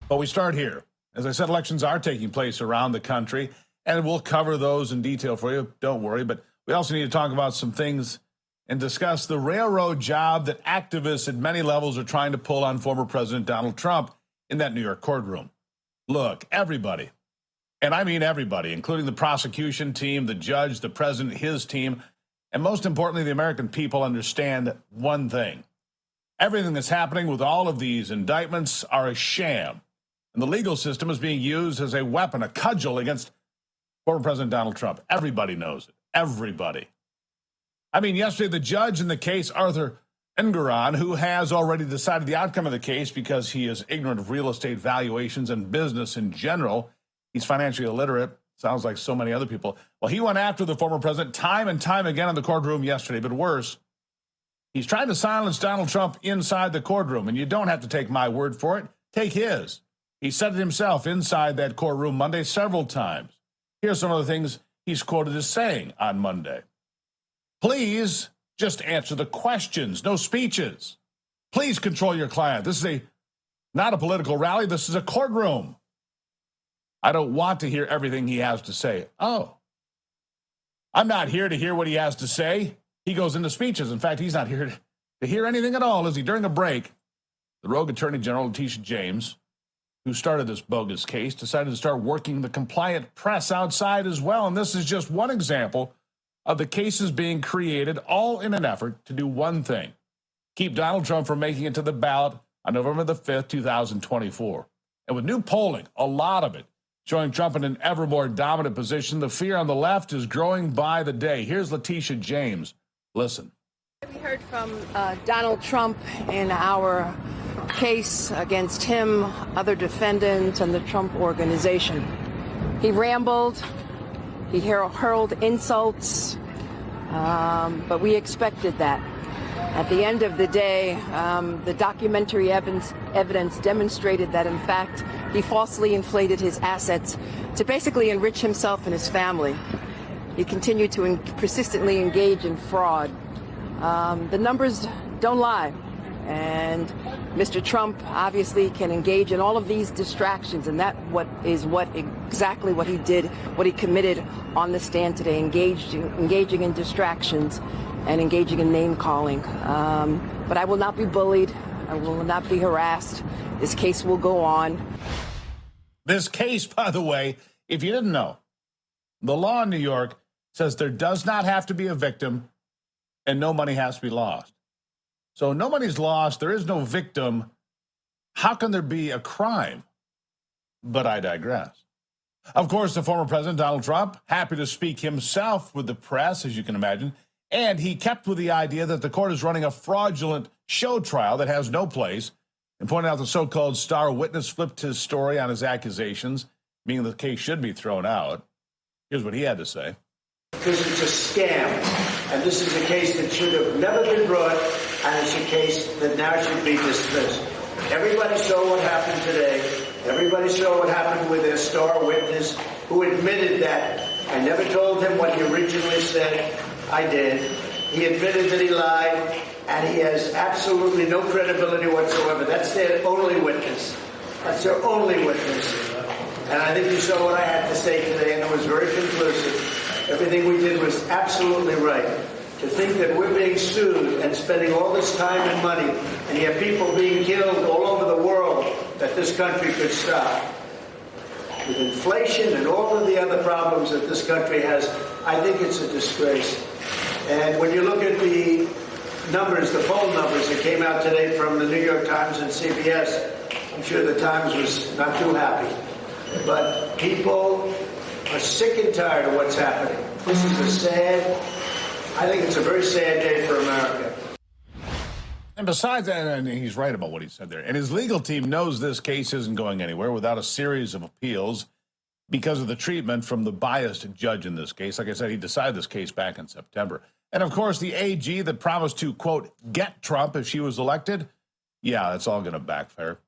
But we start here. As I said, elections are taking place around the country, and we'll cover those in detail for you. Don't worry. But we also need to talk about some things and discuss the railroad job that activists at many levels are trying to pull on former President Donald Trump in that New York courtroom. Look, everybody, and I mean everybody, including the prosecution team, the judge, the president, his team, and most importantly, the American people understand one thing. Everything that's happening with all of these indictments are a sham. And the legal system is being used as a weapon, a cudgel against former President Donald Trump. Everybody knows it. Everybody. I mean, yesterday, the judge in the case, Arthur Engeron, who has already decided the outcome of the case because he is ignorant of real estate valuations and business in general. He's financially illiterate. Sounds like so many other people. Well, he went after the former president time and time again in the courtroom yesterday, but worse, he's trying to silence Donald Trump inside the courtroom, and you don't have to take my word for it. Take his. He said it himself inside that courtroom Monday several times. Here's some of the things he's quoted as saying on Monday. Please just answer the questions, no speeches. Please control your client. This is not a political rally. This is a courtroom. I don't want to hear everything he has to say. Oh, I'm not here to hear what he has to say. He goes into speeches. In fact, he's not here to hear anything at all, is he? During a break, the rogue Attorney General, Letitia James, who started this bogus case, decided to start working the compliant press outside as well. And this is just one example of the cases being created, all in an effort to do one thing: keep Donald Trump from making it to the ballot on November the 5th, 2024. And with new polling, a lot of it, showing Trump in an ever more dominant position, the fear on the left is growing by the day. Here's Letitia James. Listen. We heard from Donald Trump in our case against him, other defendants, and the Trump organization. He rambled. He hurled insults, but we expected that. At the end of the day, the documentary evidence demonstrated that, in fact, he falsely inflated his assets to basically enrich himself and his family. He continued to persistently engage in fraud. The numbers don't lie. And Mr. Trump obviously can engage in all of these distractions, and that is exactly what he did, what he committed on the stand today, engaging in distractions and engaging in name calling. But I will not be bullied. I will not be harassed. This case will go on. This case, by the way, if you didn't know, the law in New York says there does not have to be a victim and no money has to be lost. So no money's lost. There is no victim. How can there be a crime? But I digress. Of course, the former president, Donald Trump, happy to speak himself with the press, as you can imagine. And he kept with the idea that the court is running a fraudulent show trial that has no place, and pointed out the so-called star witness flipped his story on his accusations, meaning the case should be thrown out. Here's what he had to say. Because it's a scam, and this is a case that should have never been brought, and it's a case that now should be dismissed. Everybody saw what happened today. Everybody saw what happened with their star witness who admitted that I never told him what he originally said. I did. He admitted that he lied, and he has absolutely no credibility whatsoever. That's their only witness. That's their only witness. And I think you saw what I had to say today, and it was very conclusive. Everything we did was absolutely right. To think that we're being sued and spending all this time and money, and yet people being killed all over the world, that this country could stop. With inflation and all of the other problems that this country has, I think it's a disgrace. And when you look at the numbers, the poll numbers that came out today from the New York Times and CBS, I'm sure the Times was not too happy. But people are sick and tired of what's happening. This is I think it's a very sad day for America. And besides that, and he's right about what he said there, and his legal team knows this case isn't going anywhere without a series of appeals because of the treatment from the biased judge in this case. Like I said, he decided this case back in September. And of course, the AG that promised to, quote, get Trump if she was elected, yeah, that's all going to backfire.